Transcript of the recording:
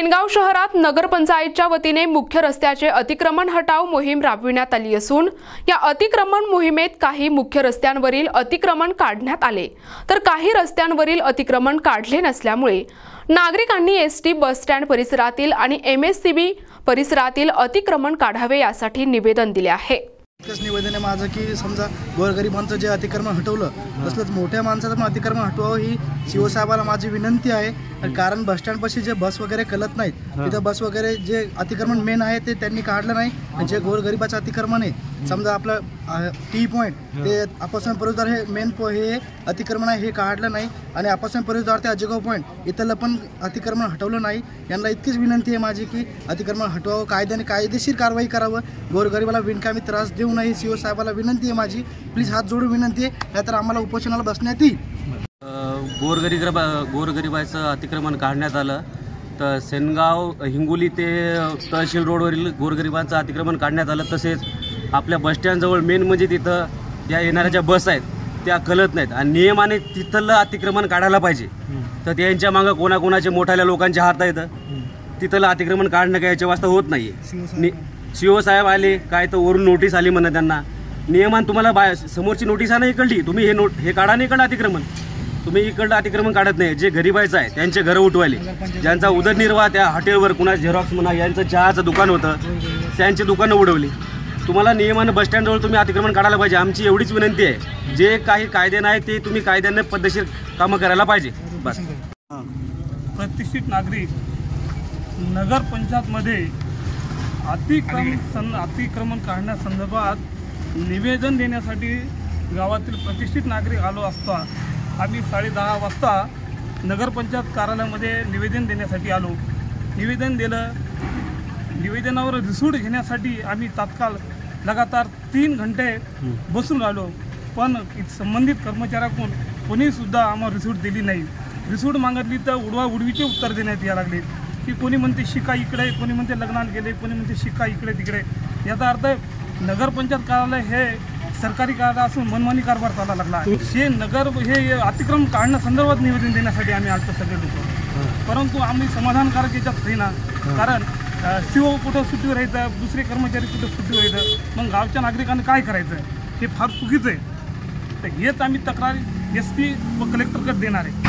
सेनगाव शहरात नगरपंचायतच्या वतीने मुख्य रस्त्याचे अतिक्रमण हटाव मोहीम राबविण्यात आली असून या अतिक्रमण मोहिमेत काही मुख्य रस्त्यांवरील अतिक्रमण काढण्यात आले तर काही रस्त्यांवरील अतिक्रमण काढले नसल्यामुळे नागरिकांनी एसटी बस स्टँड परिसरातील आणि एमएससीबी परिसरातील अतिक्रमण काढावे यासाठी निवेदन दिले आहे। निवेदन आहे माझं की समजा गोरगरिबांचं जे अतिक्रमण हटवलं तसलंच मोठ्या माणसाचं पण अतिक्रमण हटवावं ही सीओ साहेबाला माझी विनंती आहे। कारण बस स्टँड पाशी जे बस वगैरे कलत नाहीत तिथं बस वगैरे जे अतिक्रमण मेन आहे ते त्यांनी काढलं नाही। जे गोरगरिबाचं अतिक्रमण आहे समजा आपलं टी पॉईंट ते आपासून परजदार हे मेन हे अतिक्रमण आहे हे काढलं नाही आणि आपासून परजदार ते अजगाव पॉईंट इथलं पण अतिक्रमण हटवलं नाही। यांना इतकीच विनंती आहे माझी की अतिक्रमण हटवावं, कायद्याने कायदेशीर कारवाई करावं, गोरगरिबाला बिनकामी त्रास देऊ नये सीओ साहेबाला विनंती आहे माझी। प्लीज हात जोडून विनंती आहे, नाहीतर आम्हाला उपोषणाला बसण्यात येईल। गोरगरिबाचं अतिक्रमण काढण्यात आलं तर सेनगाव हिंगोली ते तहसील रोडवरील गोरगरिबांचं अतिक्रमण काढण्यात आलं। तसेच आपल्या बसस्टँडजवळ मेन म्हणजे तिथं या येणाऱ्या ज्या बस आहेत त्या कळत नाहीत आणि नियमाने तिथलं अतिक्रमण काढायला पाहिजे। तर त्यांच्या मागं कोणाकोणाचे मोठ्या लोकांचे हात आहेत, तिथलं अतिक्रमण काढणं काय याच्या वास्ता होत नाही आहे। सीओ साहेब आले काय तर वरून नोटीस आली म्हणा त्यांना, नियमान तुम्हाला समोरची नोटीस आहे ना इकडली, तुम्ही हे काढा नाही इकडं अतिक्रमण, तुम्ही इकडलं अतिक्रमण काढत नाही। जे गरीबाचं आहे त्यांचे घरं उठवायले, ज्यांचा उदरनिर्वाह त्या हॉटेलवर कुणा झेरॉक्स म्हणा यांचं चहाचं दुकान होतं त्यांची दुकानं उडवली। तुम्हाला नियमानं बस स्टँडजवळ तुम्ही अतिक्रमण काढायला पाहिजे, आमची एवढीच विनंती आहे। जे काही कायदे नाही ते तुम्ही कायद्याने पद्धतशीर कामं करायला पाहिजे बस। प्रतिष्ठित नागरिक नगरपंचायतमध्ये अतिक्रमण काढण्यासंदर्भात निवेदन देण्यासाठी गावातील प्रतिष्ठित नागरिक आलो असता आम्ही 10:30 वाजता नगरपंचायत कार्यालयामध्ये निवेदन देण्यासाठी आलो। निवेदन दिलं, निवेदनावर रिसूट घेण्यासाठी आम्ही तात्काळ लगातार 3 घंटे बसून राहिलो, पण संबंधित कर्मचाऱ्याकडून कोणीसुद्धा आम्हाला रिसूट दिली नाही। रिसूट मागितली तर उडवाउडवीचे उत्तर देण्यात यायला लागले की कोणी म्हणते शिका इकडे, कोणी म्हणते लग्नात गेले, कोणी म्हणते शिका इकडे तिकडे। याचा अर्थ नगरपंचायत कार्यालय हे सरकारी कार्यालय असून मनमानी कारभार चालला लागला। हे अतिक्रमण काढण्यासंदर्भात निवेदन देण्यासाठी आम्ही आलतो सगळे लोक, परंतु आम्ही समाधानकारक याच्यात होईना। कारण सीओ कुठं सुट्टीवर राहायचं, दुसरे कर्मचारी कुठं सुट्टीवर राहायचं, मग गावच्या नागरिकांनी काय करायचं हे फार चुकीचं आहे। तर हेच आम्ही तक्रार SP व कलेक्टरकडे देणार आहे।